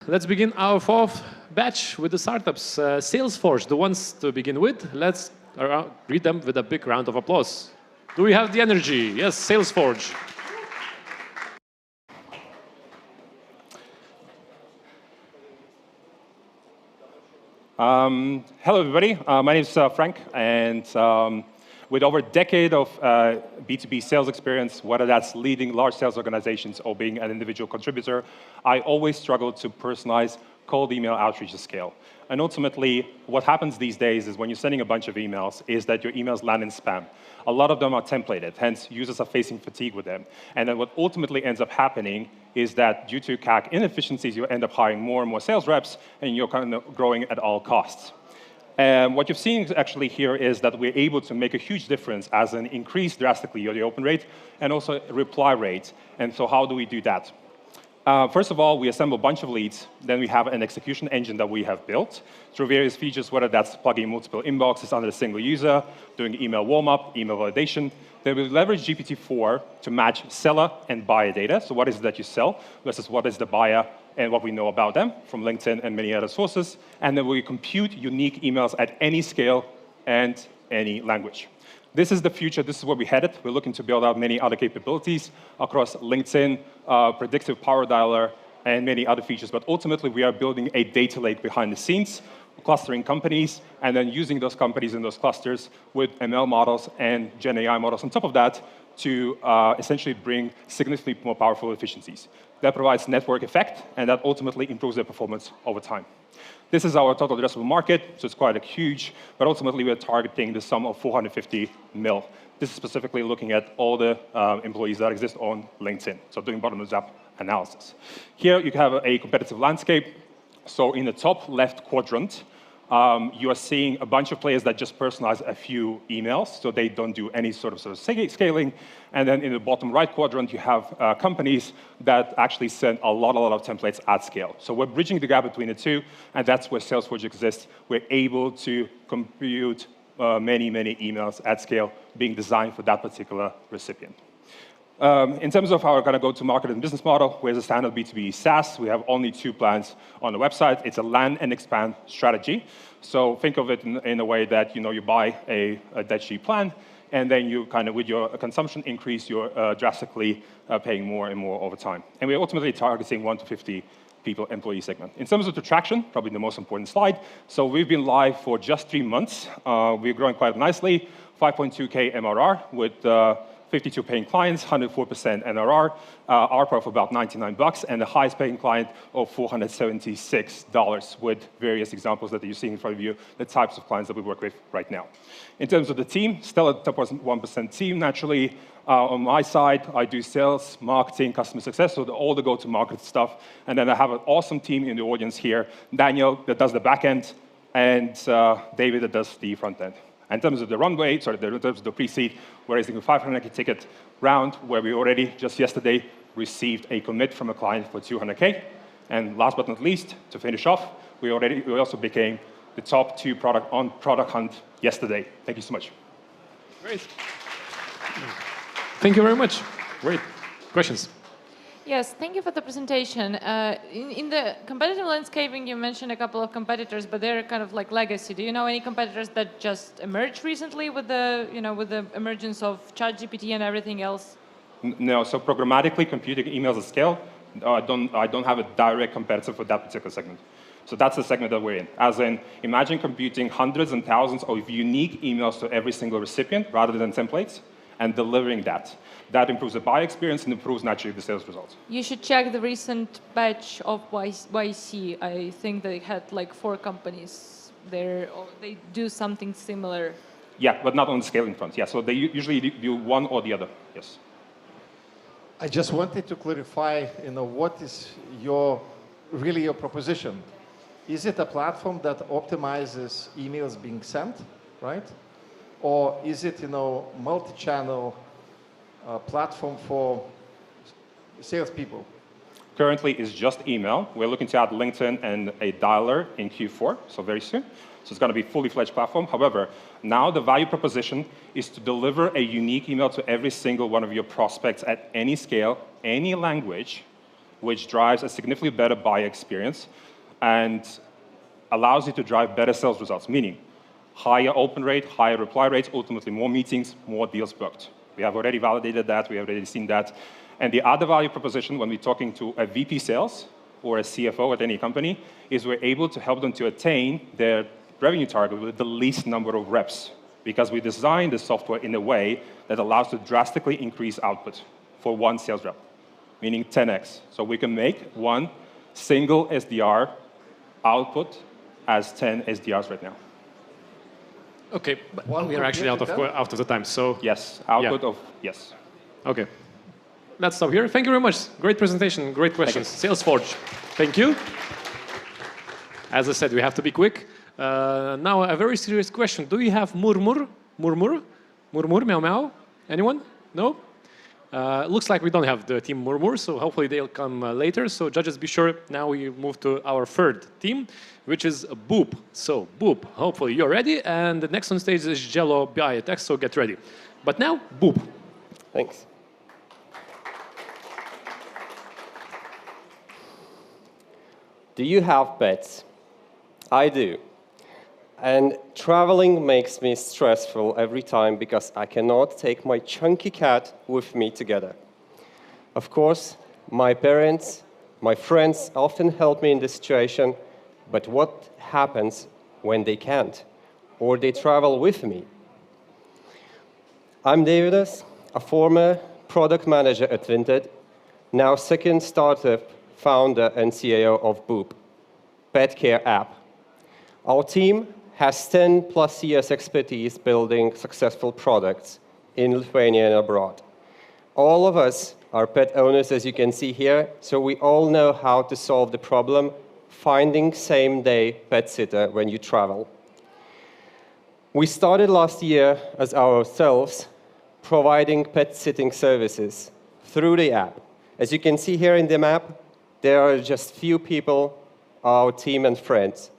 Let's begin our fourth batch with the startups. Salesforge, the ones to begin with. Let's greet them with a big round of applause. Do we have the energy? Yes, Salesforge. Hello, everybody. My name is Frank, and with over a decade of B2B sales experience, whether that's leading large sales organizations or being an individual contributor, I always struggle to personalize cold email outreach at scale. And ultimately, what happens these days is when you're sending a bunch of emails is that your emails land in spam. A lot of them are templated, hence users are facing fatigue with them. And then what ultimately ends up happening is that due to CAC inefficiencies, you end up hiring more and more sales reps, and you're kind of growing at all costs. What you've seen actually here is that we're able to make a huge difference as an increase drastically the open rate and also reply rate. And so how do we do that? First of all, we assemble a bunch of leads. Then we have an execution engine that we have built through various features, whether that's plugging multiple inboxes under a single user, doing email warm-up, email validation. Then we leverage GPT-4 to match seller and buyer data. So what is it that you sell versus what is the buyer and what we know about them from LinkedIn and many other sources. And then we compute unique emails at any scale and any language. This is the future. This is where we're headed. We're looking to build out many other capabilities across LinkedIn, predictive power dialer, and many other features. But ultimately, we are building a data lake behind the scenes, clustering companies, and then using those companies in those clusters with ML models and Gen AI models on top of that to essentially bring significantly more powerful efficiencies. That provides network effect, and that ultimately improves their performance over time. This is our total addressable market, so it's quite huge, but ultimately we're targeting the sum of 450 mil. This is specifically looking at all the employees that exist on LinkedIn, so doing bottom-up analysis. Here you have a competitive landscape. So in the top left quadrant, you are seeing a bunch of players that just personalize a few emails, so they don't do any sort of scaling. And then in the bottom right quadrant, you have companies that actually send a lot of templates at scale. So we're bridging the gap between the two, and that's where Salesforge exists. We're able to compute many emails at scale being designed for that particular recipient. In terms of our kind of go-to-market and business model, we're a standard B2B SaaS. We have only 2 plans on the website. It's a land and expand strategy. So think of it in a way that you buy a dead sheet plan, and then you kind of, with your consumption increase, you're drastically paying more and more over time. And we're ultimately targeting 1 to 50 people employee segment. In terms of the traction, probably the most important slide. So we've been live for just 3 months. We're growing quite nicely, 5.2K MRR with 52 paying clients, 104% NRR, ARPA of about $99, and the highest paying client of $476 with various examples that you're seeing in front of you, the types of clients that we work with right now. In terms of the team, still a top 1% team, naturally. On my side, I do sales, marketing, customer success, so all the go-to-market stuff. And then I have an awesome team in the audience here, Daniel, that does the back end, and David, that does the front end. In terms of the runway, in terms of the pre-seed, we're raising a 500K ticket round where we already, just yesterday, received a commit from a client for 200K. And last but not least, to finish off, we also became the top 2 product on Product Hunt yesterday. Thank you so much. Great. Thank you very much. Great. Questions? Yes, thank you for the presentation. In the competitive landscaping, you mentioned a couple of competitors, but they're kind of like legacy. Do you know any competitors that just emerged recently with the, with the emergence of ChatGPT and everything else? No, so programmatically computing emails at scale, I don't have a direct competitor for that particular segment. So that's the segment that we're in. As in, imagine computing hundreds and thousands of unique emails to every single recipient rather than templates, and delivering that. That improves the buyer experience and improves naturally the sales results. You should check the recent batch of YC. I think they had like 4 companies there. Or they do something similar. Yeah, but not on the scaling front. Yeah, so they usually do one or the other. Yes. I just wanted to clarify, what is really your proposition? Is it a platform that optimizes emails being sent, right? Or is it, multi-channel platform for salespeople? Currently, it's just email. We're looking to add LinkedIn and a dialer in Q4, so very soon. So it's going to be a fully fledged platform. However, now the value proposition is to deliver a unique email to every single one of your prospects at any scale, any language, which drives a significantly better buyer experience and allows you to drive better sales results, meaning higher open rate, higher reply rates, ultimately more meetings, more deals booked. We have already validated that, we have already seen that. And the other value proposition when we're talking to a VP sales or a CFO at any company is we're able to help them to attain their revenue target with the least number of reps, because we designed the software in a way that allows to drastically increase output for one sales rep, meaning 10x. So we can make one single SDR output as 10 SDRs right now. Okay, but One we are actually out of the time, so... Yes, output of, yes. Okay. Let's stop here. Thank you very much. Great presentation, great questions. Salesforge, thank you. As I said, we have to be quick. Now, a very serious question. Do you have Murmur? Murmur? Murmur, meow meow? Anyone? No? Looks like we don't have the team Murmur, so hopefully they'll come later. So judges, be sure. Now we move to our third team, which is Boop. So Boop, hopefully you're ready. And the next on stage is Biotech, so get ready. But now, Boop. Thanks. Do you have pets? I do. And traveling makes me stressful every time because I cannot take my chunky cat with me together. Of course, my parents, my friends often help me in this situation, but what happens when they can't or they travel with me? I'm Gytenis, a former product manager at Vinted, now second startup founder and CIO of Boop, pet care app. Our team has 10 plus years expertise building successful products in Lithuania and abroad. All of us are pet owners, as you can see here, so we all know how to solve the problem finding same-day pet sitter when you travel. We started last year as ourselves providing pet sitting services through the app. As you can see here in the map, there are just few people, our team and friends.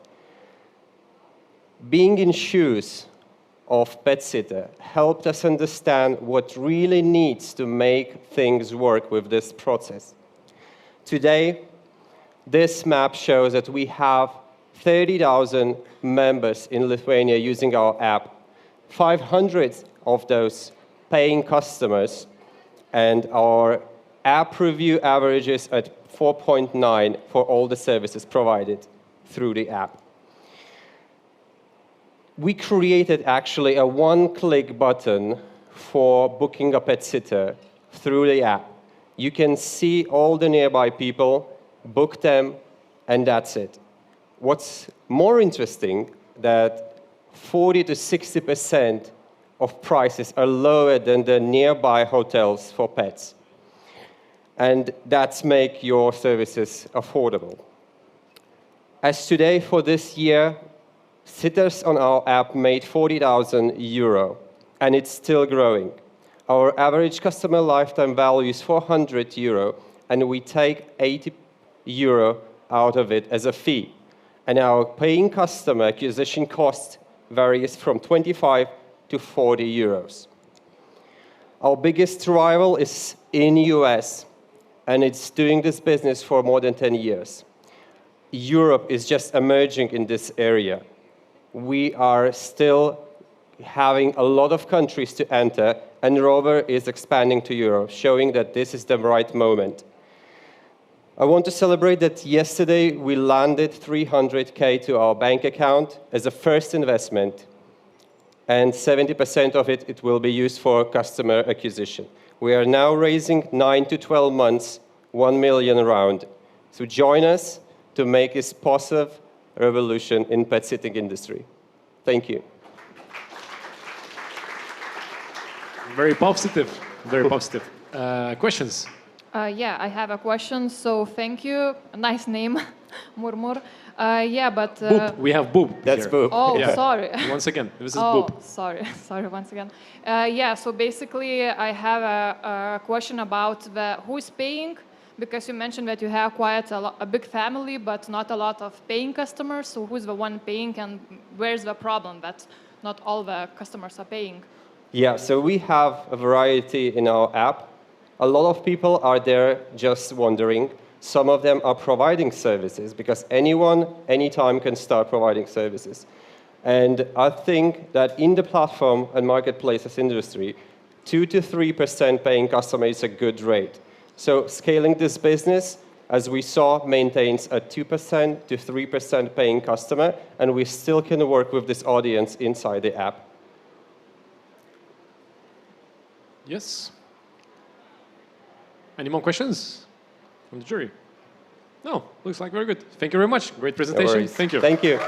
Being in shoes of pet sitter helped us understand what really needs to make things work with this process. Today, this map shows that we have 30,000 members in Lithuania using our app, 500 of those paying customers, and our app review averages at 4.9 for all the services provided through the app. We created actually a one-click button for booking a pet sitter through the app. You can see all the nearby people, book them, and that's it. What's more interesting, that 40 to 60% of prices are lower than the nearby hotels for pets. And that's make your services affordable. As today for this year, sitters on our app made 40,000 euro, and it's still growing. Our average customer lifetime value is 400 euro, and we take 80 euro out of it as a fee. And our paying customer acquisition cost varies from 25 to 40 euros. Our biggest rival is in US, and it's doing this business for more than 10 years. Europe is just emerging in this area. We are still having a lot of countries to enter, and Rover is expanding to Europe, showing that this is the right moment. I want to celebrate that yesterday we landed 300K to our bank account as a first investment, and 70% of it will be used for customer acquisition. We are now raising 9 to 12 months, 1 million round. So join us to make this possible revolution in pet sitting industry. Thank you. Very positive, very positive. Questions? Yeah, I have a question. So thank you. Nice name, Murmur. Yeah, but... Boop. We have Boop. That's here. Boop. Oh, Yeah. sorry. Once again, this is Oh, Boop. sorry once again. Yeah, so basically I have a question about who's paying, because you mentioned that you have quite a big family, but not a lot of paying customers. So who's the one paying, and where's the problem that not all the customers are paying? Yeah, so we have a variety in our app. A lot of people are there just wondering. Some of them are providing services because anyone, anytime can start providing services. And I think that in the platform and marketplaces industry, 2 to 3% paying customer is a good rate. So scaling this business, as we saw, maintains a 2% to 3% paying customer, and we still can work with this audience inside the app. Yes. Any more questions from the jury? No, looks like very good. Thank you very much. Great presentation. No worries. Thank you. Thank you.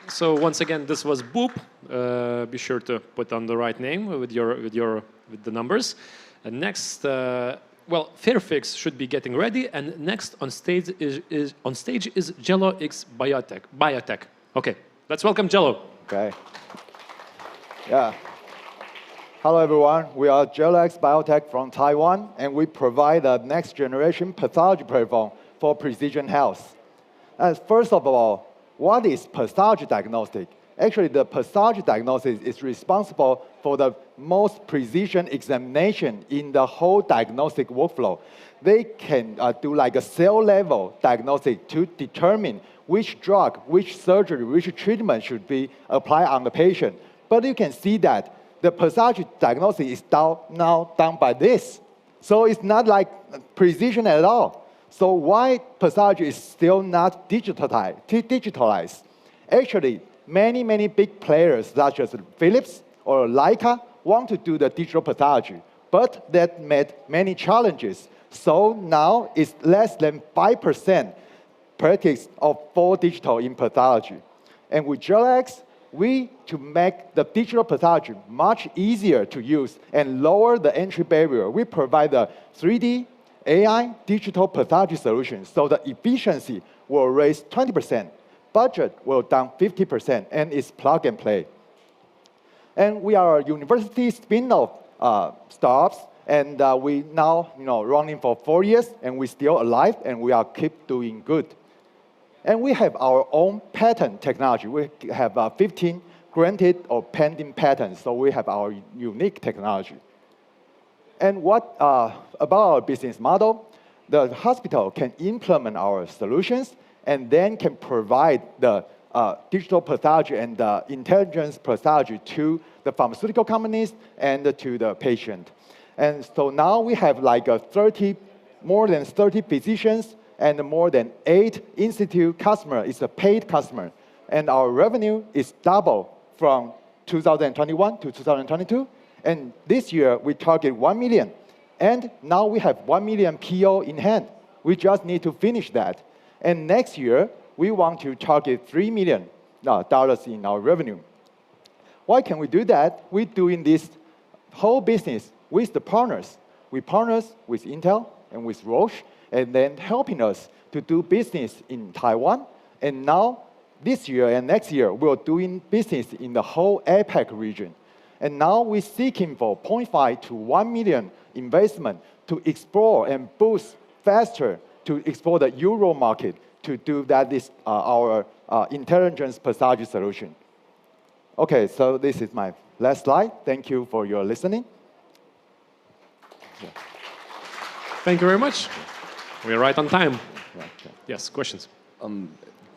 So once again, this was Boop. Be sure to put on the right name with the numbers. And next, well, FairFix should be getting ready, and next on stage is JelloX Biotech. Okay, let's welcome Jello. Okay. Yeah. Hello, everyone. We are JelloX Biotech from Taiwan, and we provide a next-generation pathology platform for precision health. And first of all, what is pathology diagnostic? Actually, the pathology diagnosis is responsible for the most precision examination in the whole diagnostic workflow. They can do like a cell-level diagnostic to determine which drug, which surgery, which treatment should be applied on the patient. But you can see that the pathology diagnosis is now done by this. So it's not like precision at all. So why pathology is still not digitalized? Actually, many big players such as Philips or Leica want to do the digital pathology, but that met many challenges. So now it's less than 5% practice of full digital in pathology. And with JelloX, to make the digital pathology much easier to use and lower the entry barrier, we provide the 3D, AI, digital pathology solutions, so the efficiency will raise 20%, budget will down 50%, and it's plug and play. And we are a university spin-off startups, and we now running for 4 years, and we're still alive, and we are keep doing good. And we have our own patent technology. We have 15 granted or pending patents, so we have our unique technology. And what about our business model? The hospital can implement our solutions and then can provide the digital pathology and the intelligence pathology to the pharmaceutical companies and to the patient. And so now we have like more than 30 physicians and more than 8 institute customers. It's a paid customer. And our revenue is double from 2021 to 2022. And this year, we target 1 million. And now we have 1 million PO in hand. We just need to finish that. And next year, we want to target $3 million in our revenue. Why can we do that? We're doing this whole business with the partners. We partner with Intel and with Roche, and then helping us to do business in Taiwan. And now, this year and next year, we're doing business in the whole APAC region. And now we're seeking for 0.5 to 1 million investment to explore and boost faster to explore the Euro market. To do that is our intelligence pathology solution. Okay, so this is my last slide. Thank you for your listening. Thank you very much. We're right on time. Yes, questions?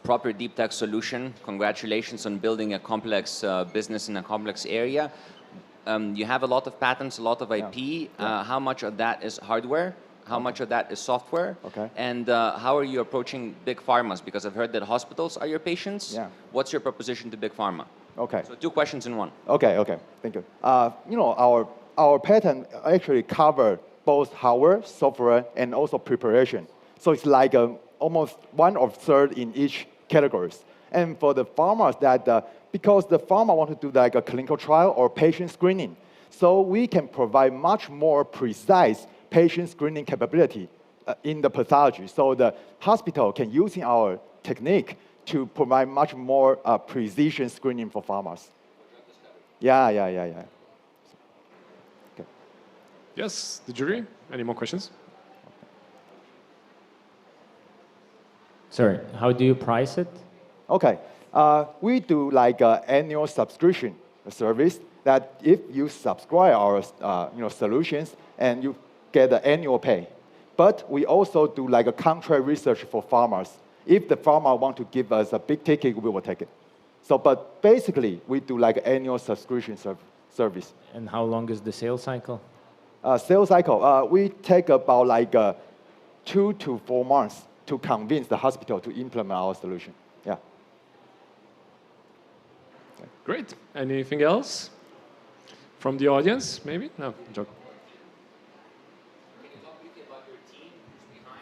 Proper deep tech solution. Congratulations on building a complex business in a complex area. You have a lot of patents, a lot of IP. How much of that is hardware? How much of that is software? Okay. And how are you approaching big pharmas? Because I've heard that hospitals are your patients. Yeah. What's your proposition to big pharma? Okay. So 2 questions in one. Okay. Thank you. Our patent actually cover both hardware, software, and also preparation. So it's like almost 1/3 in each categories. And for the pharmas because the pharma want to do like a clinical trial or patient screening, so we can provide much more precise patient screening capability in the pathology. So the hospital can using our technique to provide much more precision screening for pharmas. Yeah. Okay. Yes, the jury? Any more questions? Sorry, how do you price it? Okay, we do like an annual subscription service that if you subscribe our solutions and you get the annual pay. But we also do like a contract research for farmers. If the farmer want to give us a big ticket, we will take it. So, but basically, we do like annual subscription service. And how long is the sales cycle? Sales cycle, we take about like 2 to 4 months to convince the hospital to implement our solution. Yeah. Great. Anything else from the audience? Maybe? No, joke.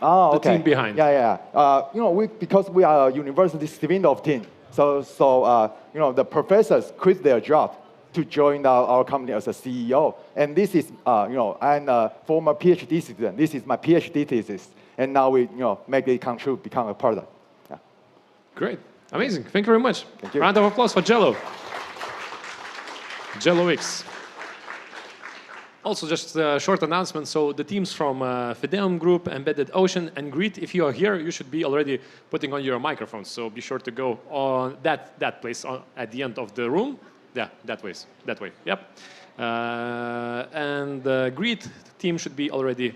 Oh, The okay. team behind. Yeah, yeah. You know, because we are a university spin-off team, so you know, the professors quit their job to join our company as a CEO. And this is, you know, I'm a former PhD student. This is my PhD thesis. And now we, you know, make it come true, become a product. Yeah. Great. Amazing. Thank you very much. Thank you. Round of applause for Jello. JelloX. Also, just a short announcement. So the teams from Fideum Group, Embedded Ocean, and Greta, if you are here, you should be already putting on your microphones. So be sure to go on that place at the end of the room. Yeah, that way. Yep. And the Greta team should be already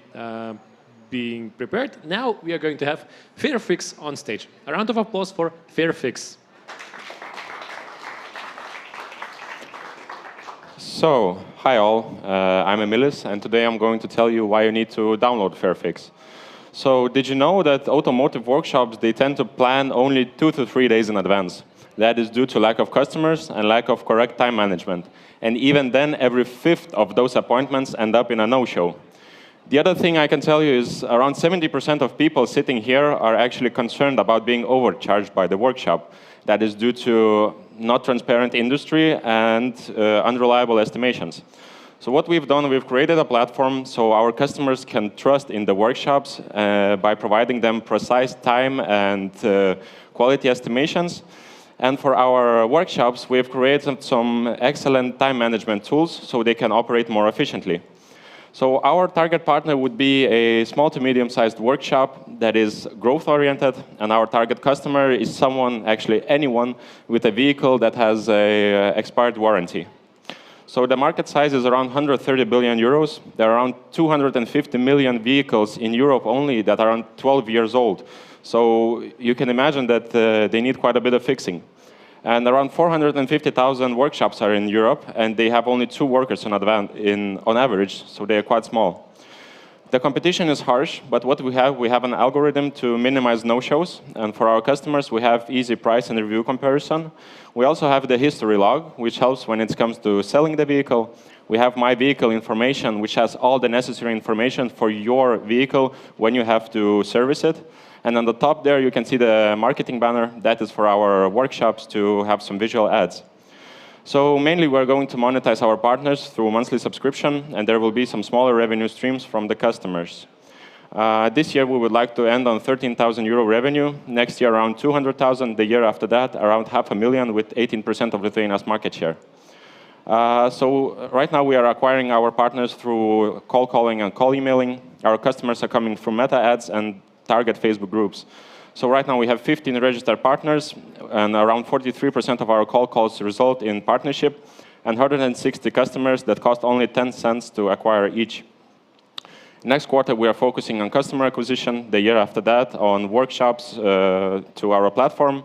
being prepared. Now we are going to have FairFix on stage. A round of applause for FairFix. So, hi all, I'm Emilis, and today I'm going to tell you why you need to download FairFix. So, did you know that automotive workshops, they tend to plan only 2 to 3 days in advance? That is due to lack of customers and lack of correct time management. And even then, every 5th of those appointments end up in a no-show. The other thing I can tell you is around 70% of people sitting here are actually concerned about being overcharged by the workshop. That is due to not transparent industry and unreliable estimations. So what we've done, we've created a platform so our customers can trust in the workshops by providing them precise time and quality estimations. And for our workshops, we've created some excellent time management tools so they can operate more efficiently. So our target partner would be a small to medium-sized workshop that is growth-oriented, and our target customer is someone, actually anyone, with a vehicle that has an expired warranty. So the market size is around 130 billion euros. There are around 250 million vehicles in Europe only that are around 12 years old. So you can imagine that they need quite a bit of fixing. And around 450,000 workshops are in Europe, and they have only 2 workers on average, so they are quite small. The competition is harsh, but what we have an algorithm to minimize no-shows, and for our customers, we have easy price and review comparison. We also have the history log, which helps when it comes to selling the vehicle. We have My Vehicle Information, which has all the necessary information for your vehicle when you have to service it. And on the top there, you can see the marketing banner. That is for our workshops to have some visual ads. So mainly, we're going to monetize our partners through monthly subscription, and there will be some smaller revenue streams from the customers. This year, we would like to end on 13,000 euro revenue. Next year, around 200,000. The year after that, around 500,000 with 18% of Lithuania's market share. So right now, we are acquiring our partners through cold calling and call emailing. Our customers are coming from Meta ads and target Facebook groups. So right now we have 15 registered partners, and around 43% of our call calls result in partnership, and 160 customers that cost only 10 cents to acquire each. Next quarter, we are focusing on customer acquisition. The year after that, on workshops to our platform.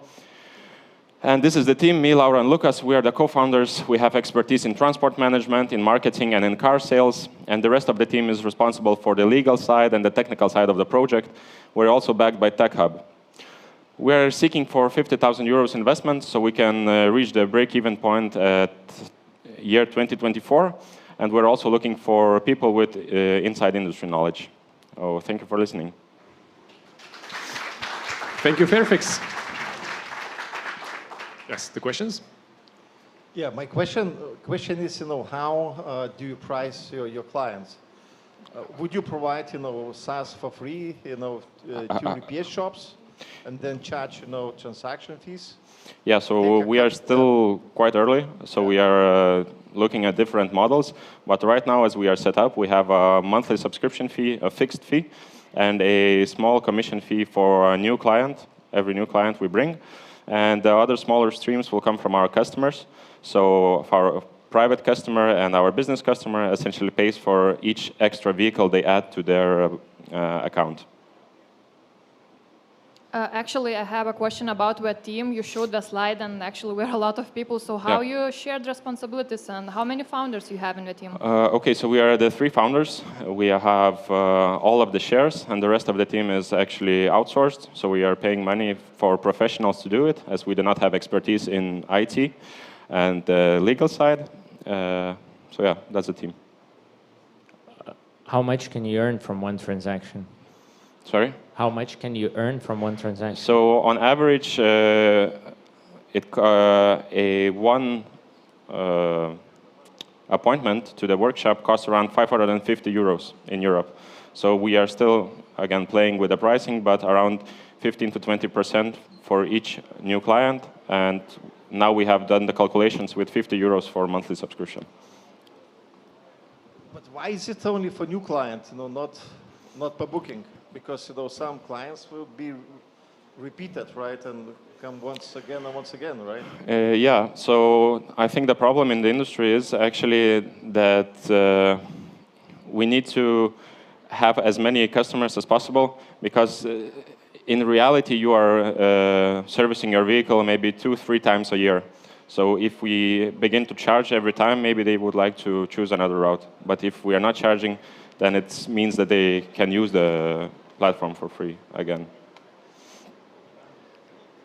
And this is the team, me, Laura, and Lucas. We are the co-founders. We have expertise in transport management, in marketing, and in car sales. And the rest of the team is responsible for the legal side and the technical side of the project. We're also backed by TechHub. We're seeking for 50,000 euros investment so we can reach the break-even point at year 2024. And we're also looking for people with inside industry knowledge. Oh, thank you for listening. Thank you, FairFix. Yes, the questions? Yeah, my question is, how do you price your clients? Would you provide, SaaS for free, to repair shops, and then charge, transaction fees? Yeah, so we are still quite early, so we are looking at different models. But right now, as we are set up, we have a monthly subscription fee, a fixed fee, and a small commission fee for a new client, every new client we bring. And the other smaller streams will come from our customers. So private customer and our business customer essentially pays for each extra vehicle they add to their account. Actually, I have a question about the team. You showed the slide, and actually we're a lot of people. So how you shared responsibilities, and how many founders you have in the team? Okay, so we are the 3 founders. We have all of the shares, and the rest of the team is actually outsourced. So we are paying money for professionals to do it, as we do not have expertise in IT and the legal side. So yeah, that's the team. How much can you earn from one transaction? Sorry? How much can you earn from one transaction? So on average, one appointment to the workshop costs around 550 euros in Europe. So we are still, again, playing with the pricing, but around 15 to 20% for each new client. And now we have done the calculations with 50 euros for monthly subscription. But why is it only for new clients, not per booking? Because some clients will be repeated, right, and come once again and once again, right? Yeah. So I think the problem in the industry is actually that we need to have as many customers as possible, because in reality you are servicing your vehicle maybe 2-3 times a year. So if we begin to charge every time, maybe they would like to choose another route. But if we are not charging, then it means that they can use the platform for free again.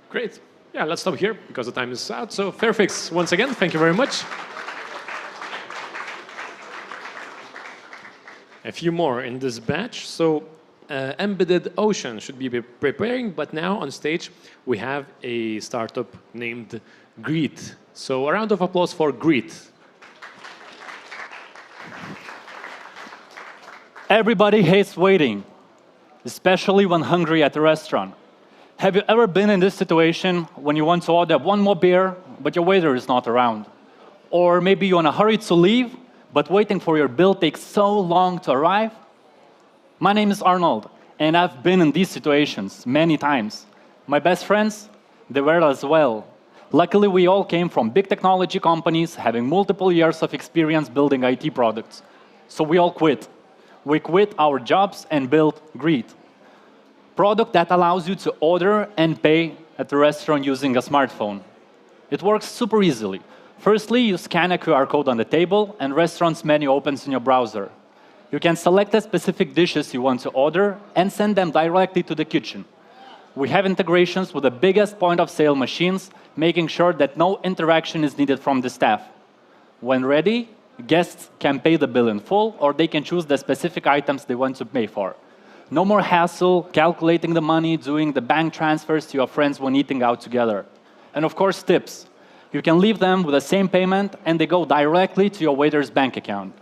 Great. Yeah, let's stop here because the time is out. So FairFix, once again, thank you very much. A few more in this batch. So Embedded Ocean should be preparing, but now on stage we have a startup named Greta. So a round of applause for Greta. Everybody hates waiting, especially when hungry at a restaurant. Have you ever been in this situation when you want to order one more beer, but your waiter is not around? Or maybe you're in a hurry to leave, but waiting for your bill takes so long to arrive? My name is Arnold, and I've been in these situations many times. My best friends, they were as well. Luckily, we all came from big technology companies having multiple years of experience building IT products. So we all quit. We quit our jobs and built Greta, product that allows you to order and pay at the restaurant using a smartphone. It works super easily. Firstly, you scan a QR code on the table and restaurant's menu opens in your browser. You can select the specific dishes you want to order and send them directly to the kitchen. We have integrations with the biggest point-of-sale machines, making sure that no interaction is needed from the staff. When ready, guests can pay the bill in full, or they can choose the specific items they want to pay for. No more hassle calculating the money, doing the bank transfers to your friends when eating out together. And of course, tips. You can leave them with the same payment, and they go directly to your waiter's bank account.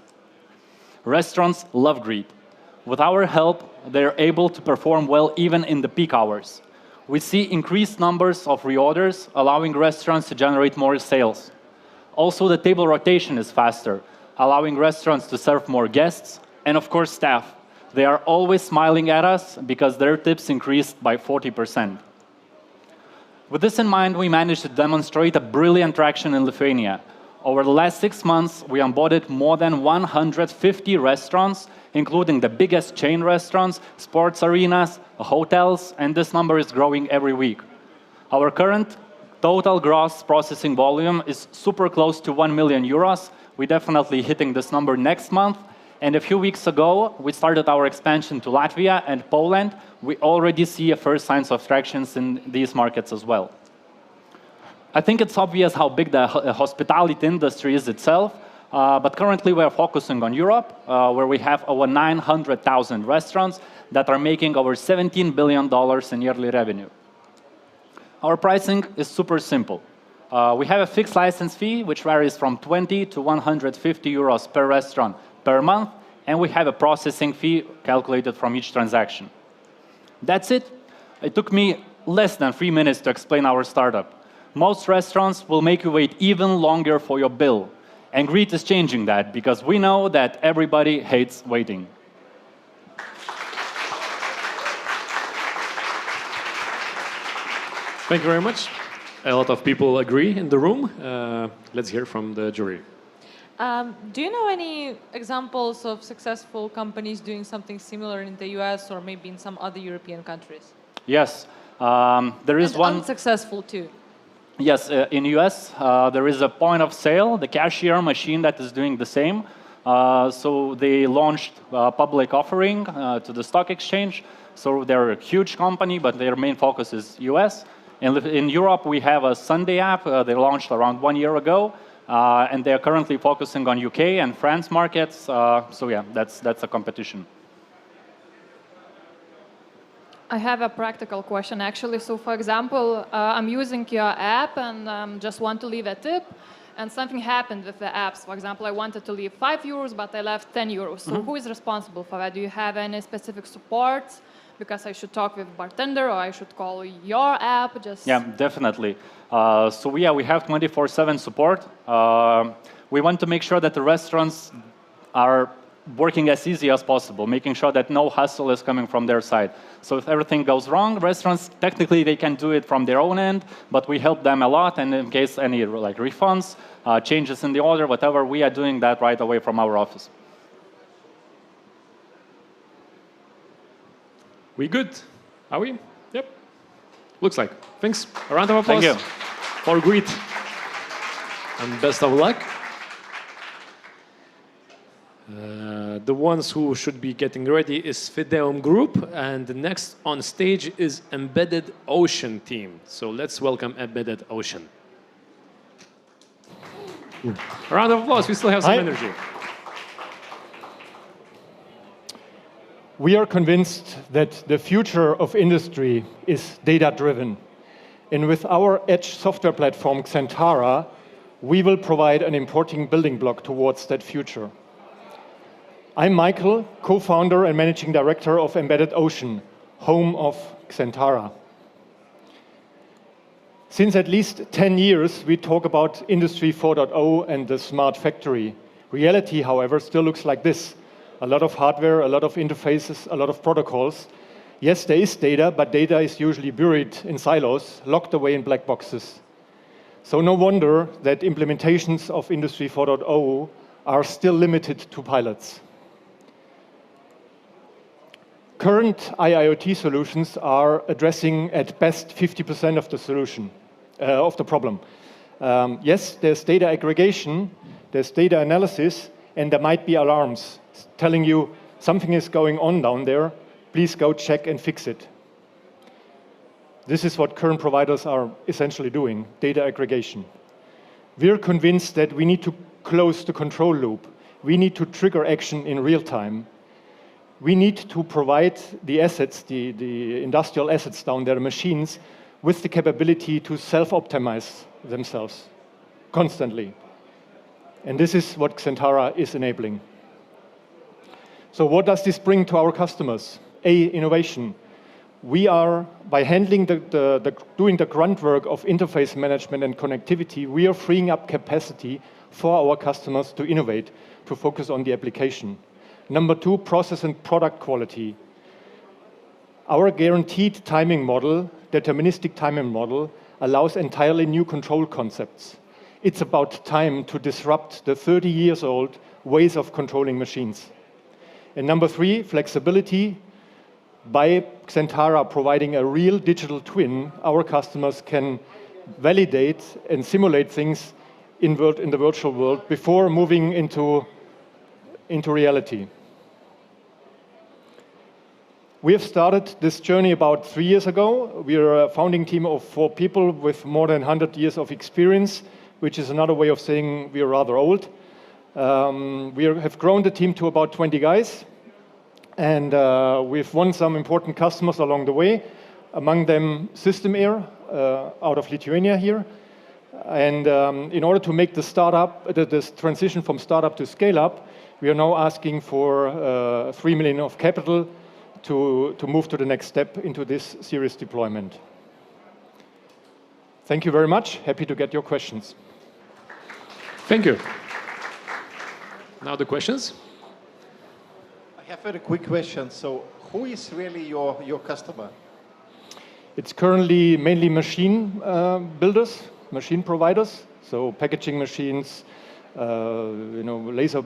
Restaurants love Greta. With our help, they're able to perform well even in the peak hours. We see increased numbers of reorders, allowing restaurants to generate more sales. Also, the table rotation is faster, allowing restaurants to serve more guests, and of course, staff. They are always smiling at us because their tips increased by 40%. With this in mind, we managed to demonstrate a brilliant traction in Lithuania. Over the last 6 months, we onboarded more than 150 restaurants, including the biggest chain restaurants, sports arenas, hotels, and this number is growing every week. Our current total gross processing volume is super close to 1 million euros. We're definitely hitting this number next month. And a few weeks ago, we started our expansion to Latvia and Poland. We already see first signs of traction in these markets as well. I think it's obvious how big the hospitality industry is itself, but currently we are focusing on Europe, where we have over 900,000 restaurants that are making over $17 billion in yearly revenue. Our pricing is super simple. We have a fixed license fee, which varies from 20 to 150 euros per restaurant per month, and we have a processing fee calculated from each transaction. That's it. It took me less than 3 minutes to explain our startup. Most restaurants will make you wait even longer for your bill, and Greta is changing that because we know that everybody hates waiting. Thank you very much. A lot of people agree in the room. Let's hear from the jury. Do you know any examples of successful companies doing something similar in the US or maybe in some other European countries? Yes, there is And one. unsuccessful too. Yes, in US, there is a point of sale, the cashier machine that is doing the same. So they launched a public offering to the stock exchange. So they're a huge company, but their main focus is US. And in Europe, we have a Sunday app. They launched around 1 year ago. And they're currently focusing on UK and France markets. So yeah, that's a competition. I have a practical question actually. So for example, I'm using your app and just want to leave a tip and something happened with the apps. For example, I wanted to leave 5 euros, but I left 10 euros. So who is responsible for that? Do you have any specific support? Because I should talk with bartender or I should call your app? Just Yeah, definitely. So yeah, we have 24/7 support. We want to make sure that the restaurants are working as easy as possible, making sure that no hustle is coming from their side. So if everything goes wrong, restaurants, technically they can do it from their own end, but we help them a lot, and in case any like refunds, changes in the order, whatever, we are doing that right away from our office. We good? Are we? Yep. Looks like. Thanks. A round of applause Thank you. for Greta. And best of luck. The ones who should be getting ready is Fideum Group, and the next on stage is Embedded Ocean team. So let's welcome Embedded Ocean. A round of applause. We still have some energy. We are convinced that the future of industry is data-driven. And with our edge software platform, Xentara, we will provide an important building block towards that future. I'm Michael, co-founder and managing director of Embedded Ocean, home of Xentara. Since at least 10 years, we talk about Industry 4.0 and the smart factory. Reality, however, still looks like this. A lot of hardware, a lot of interfaces, a lot of protocols. Yes, there is data, but data is usually buried in silos, locked away in black boxes. So no wonder that implementations of Industry 4.0 are still limited to pilots. Current IIoT solutions are addressing at best 50% of the solution, of the problem. Yes, there's data aggregation, there's data analysis, and there might be alarms telling you something is going on down there, please go check and fix it. This is what current providers are essentially doing, data aggregation. We're convinced that we need to close the control loop. We need to trigger action in real time. We need to provide the assets, the industrial assets down there, machines, with the capability to self-optimize themselves constantly. And this is what Xentara is enabling. So what does this bring to our customers? Innovation. We are, by handling doing the grunt work of interface management and connectivity, we are freeing up capacity for our customers to innovate, to focus on the application. Number two, process and product quality. Our guaranteed timing model, deterministic timing model, allows entirely new control concepts. It's about time to disrupt the 30 years old ways of controlling machines. And number three, flexibility. By Xentara providing a real digital twin, our customers can validate and simulate things in the virtual world before moving into reality. We have started this journey about 3 years ago. We are a founding team of 4 people with more than 100 years of experience, which is another way of saying we are rather old. We have grown the team to about 20 guys, and we've won some important customers along the way, among them System Air out of Lithuania here. And in order to make this transition from startup to scale up, we are now asking for 3 million of capital to move to the next step into this serious deployment. Thank you very much. Happy to get your questions. Thank you. Now the questions. I have a quick question. So who is really your customer? It's currently mainly machine builders, machine providers, so packaging machines, laser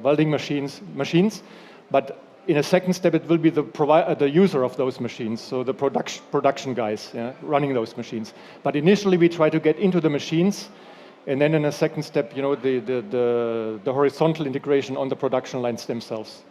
welding machines. But in a second step, it will be the user of those machines, so the production guys running those machines. But initially, we try to get into the machines, and then in a second step, the horizontal integration on the production lines themselves.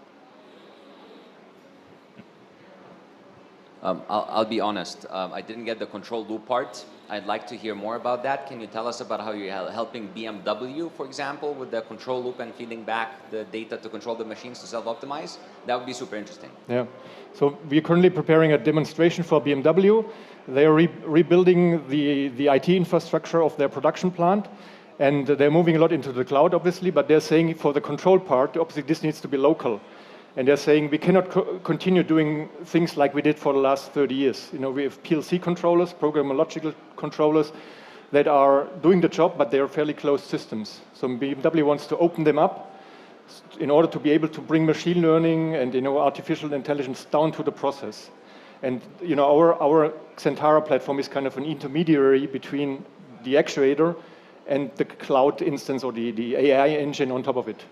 I'll be honest, I didn't get the control loop part. I'd like to hear more about that. Can you tell us about how you're helping BMW, for example, with the control loop and feeding back the data to control the machines to self-optimize? That would be super interesting. Yeah. So we're currently preparing a demonstration for BMW. They are rebuilding the IT infrastructure of their production plant. And they're moving a lot into the cloud, obviously, but they're saying for the control part, obviously this needs to be local. And they're saying we cannot continue doing things like we did for the last 30 years. We have PLC controllers, programmable logical controllers, that are doing the job, but they are fairly closed systems. So BMW wants to open them up in order to be able to bring machine learning and artificial intelligence down to the process. And our Xentara platform is kind of an intermediary between the actuator and the cloud instance or the AI engine on top of it.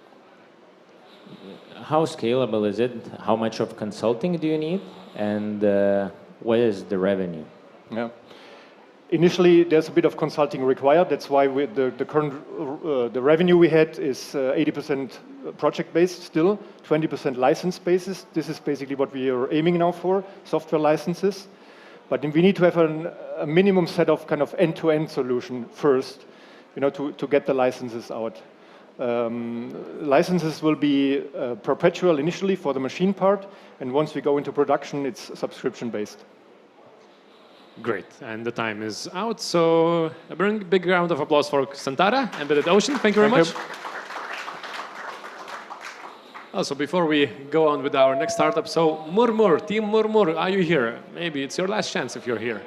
How scalable is it? How much of consulting do you need? And what is the revenue? Yeah. Initially, there's a bit of consulting required. That's why the current revenue we had is 80% project-based still, 20% license-based. This is basically what we are aiming now for, software licenses. But we need to have a minimum set of kind of end-to-end solution first, to get the licenses out. Licenses will be perpetual initially for the machine part, and once we go into production, it's subscription-based. Great, and the time is out, so a big round of applause for Xentara, Embedded Ocean. Thank you very much. Also, before we go on with our next startup, so Murmur, Team Murmur, are you here? Maybe it's your last chance if you're here.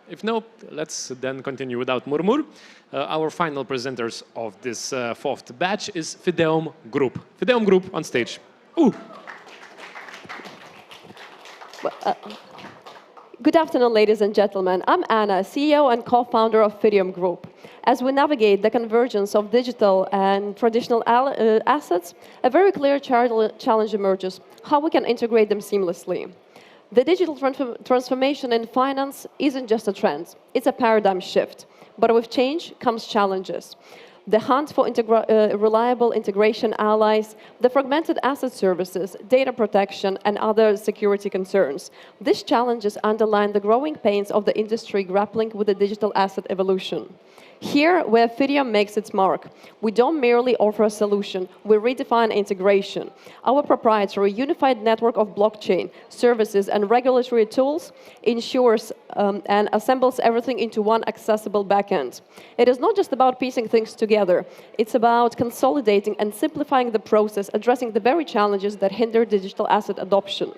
If no, let's then continue without Murmur. Our final presenters of this fourth batch is Fideum Group. Fideum Group on stage. Ooh. Good afternoon, ladies and gentlemen. I'm Anna, CEO and co-founder of Fideum Group. As we navigate the convergence of digital and traditional assets, a very clear challenge emerges: how we can integrate them seamlessly. The digital transformation in finance isn't just a trend, it's a paradigm shift. But with change comes challenges. The hunt for reliable integration allies, the fragmented asset services, data protection, and other security concerns. These challenges underline the growing pains of the industry grappling with the digital asset evolution. Here, where Fideum makes its mark, we don't merely offer a solution, we redefine integration. Our proprietary unified network of blockchain, services, and regulatory tools ensures and assembles everything into one accessible backend. It is not just about piecing things together, it's about consolidating and simplifying the process, addressing the very challenges that hinder digital asset adoption.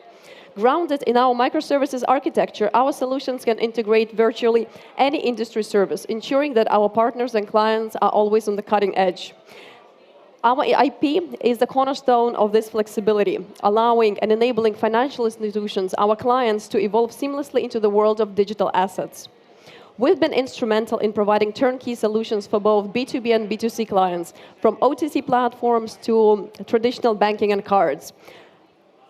Grounded in our microservices architecture, our solutions can integrate virtually any industry service, ensuring that our partners and clients are always on the cutting edge. Our IP is the cornerstone of this flexibility, allowing and enabling financial institutions, our clients, to evolve seamlessly into the world of digital assets. We've been instrumental in providing turnkey solutions for both B2B and B2C clients, from OTC platforms to traditional banking and cards.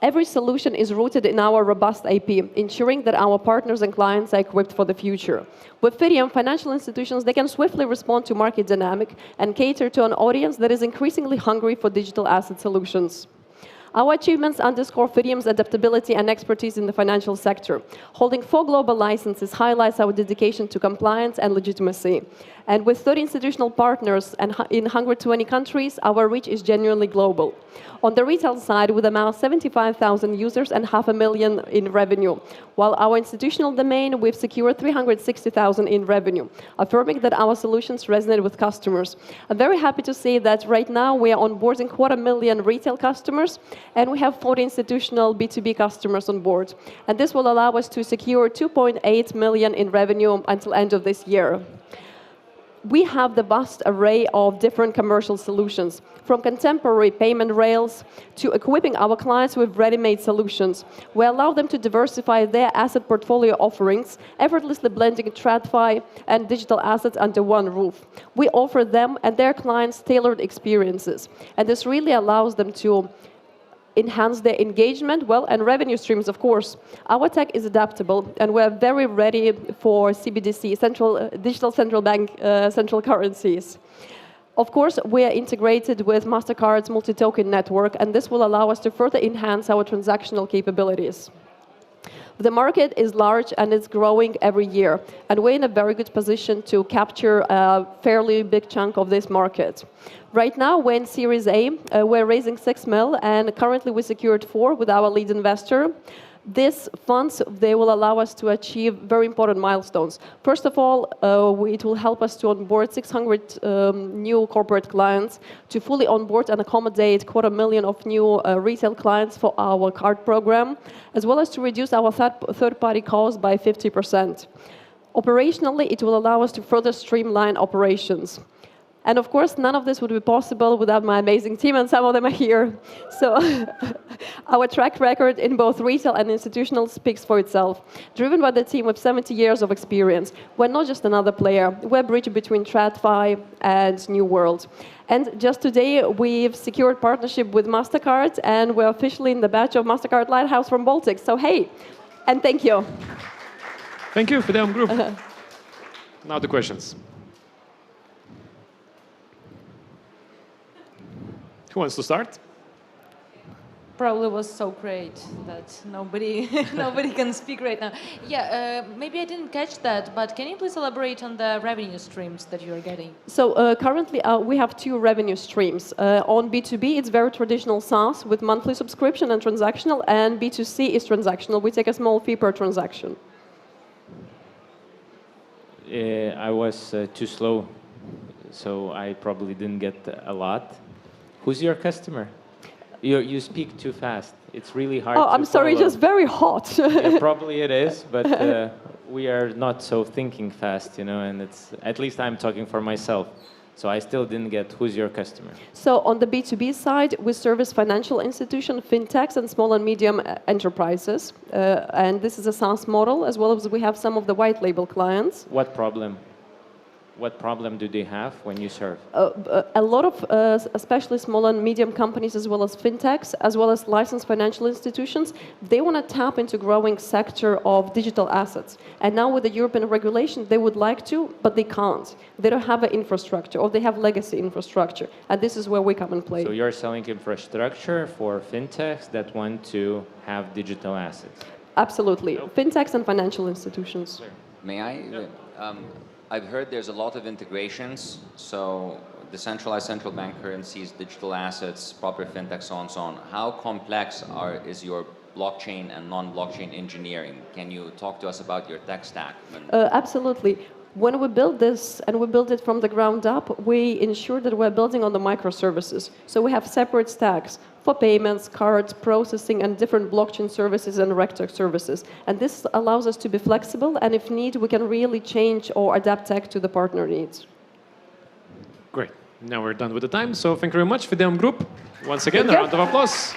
Every solution is rooted in our robust IP, ensuring that our partners and clients are equipped for the future. With Fideum, financial institutions, they can swiftly respond to market dynamic and cater to an audience that is increasingly hungry for digital asset solutions. Our achievements underscore Fideum's adaptability and expertise in the financial sector. Holding 4 global licenses highlights our dedication to compliance and legitimacy. And with 30 institutional partners and in 120 countries, our reach is genuinely global. On the retail side, with about 75,000 users and $500,000 in revenue, while our institutional domain, we've secured 360,000 in revenue, affirming that our solutions resonate with customers. I'm very happy to say that right now we are onboarding 250,000 retail customers, and we have 40 institutional B2B customers on board. And this will allow us to secure 2.8 million in revenue until end of this year. we have the vast array of different commercial solutions, from contemporary payment rails to equipping our clients with ready-made solutions. We allow them to diversify their asset portfolio offerings, effortlessly blending TradFi and digital assets under one roof. We offer them and their clients tailored experiences, and this really allows them to enhance their engagement, and revenue streams, of course. Our tech is adaptable, and we're very ready for CBDC, digital central bank, central currencies. Of course, we are integrated with MasterCard's multi-token network, and this will allow us to further enhance our transactional capabilities. The market is large and it's growing every year, and we're in a very good position to capture a fairly big chunk of this market. Right now, we're in Series A. We're raising 6 mil, and currently we secured 4 with our lead investor. These funds, they will allow us to achieve very important milestones. First of all, it will help us to onboard 600 new corporate clients, to fully onboard and accommodate 250,000 of new retail clients for our card program, as well as to reduce our third-party costs by 50%. Operationally, it will allow us to further streamline operations. And of course, none of this would be possible without my amazing team, and some of them are here. So our track record in both retail and institutional speaks for itself. Driven by the team with 70 years of experience, we're not just another player. We're a bridge between TradFi and New World. And just today, we've secured partnership with MasterCard, and we're officially in the batch of MasterCard Lighthouse from Baltic. So hey, and thank you. Thank you, Fideum Group. Now the questions. Who wants to start? Probably was so great that nobody can speak right now. Yeah, maybe I didn't catch that, but can you please elaborate on the revenue streams that you're getting? So currently we have 2 revenue streams. On B2B, it's very traditional SaaS with monthly subscription and transactional, and B2C is transactional. We take a small fee per transaction. I was too slow, so I probably didn't get a lot. Who's your customer? You speak too fast. It's really hard to I'm sorry, follow. just very hot. Yeah, probably it is, but we are not so thinking fast, and it's, at least I'm talking for myself. So I still didn't get who's your customer. So on the B2B side, we service financial institutions, fintechs, and small and medium enterprises. And this is a SaaS model, as well as we have some of the white label clients. What problem? What problem do they have when you serve? A lot of, especially small and medium companies, as well as fintechs, as well as licensed financial institutions, they want to tap into growing sector of digital assets. And now with the European regulation, they would like to, but they can't. They don't have an infrastructure, or they have legacy infrastructure. And this is where we come and play. So you're selling infrastructure for fintechs that want to have digital assets? Absolutely. Fintechs and financial institutions. May I? I've heard there's a lot of integrations, so decentralized central bank currencies, digital assets, proper fintech, so on and so on. How complex is your blockchain and non-blockchain engineering? Can you talk to us about your tech stack? Absolutely. When we build this, and we build it from the ground up, we ensure that we're building on the microservices. So we have separate stacks for payments, cards, processing, and different blockchain services and RegTech services. And this allows us to be flexible, and if need, we can really change or adapt tech to the partner needs. Great. Now we're done with the time, so thank you very much, Fideum Group. Once again, a round of applause.